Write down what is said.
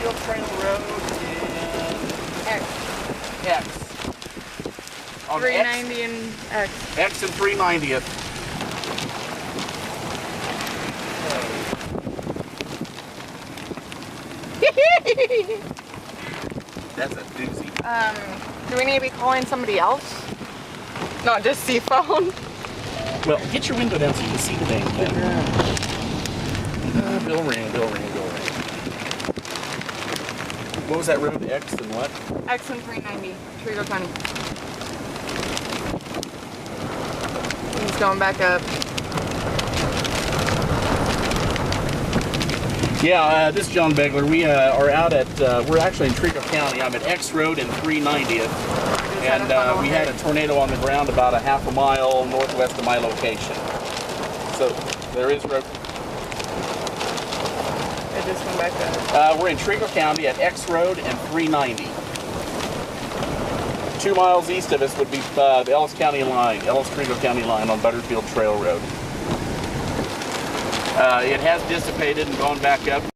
Butterfield Trail Road and X. On 390 and X. X and 390th. That's a doozy. Do we need to be calling somebody else? Not just C-phone? Well, get your window down so you can see the thing. Bill ring. What was that road? X and what? X and 390, Trego County. He's going back up. Yeah, this is John Begler. We are out at, we're actually in Trego County. I'm at X Road and 390th. And we had a tornado on the ground about a half a mile northwest of my location. So there is road. It just went back up. We're in Trego County at X Road and 390. 2 miles east of us would be the Ellis County line, Ellis-Trego County line on Butterfield Trail Road. It has dissipated and gone back up.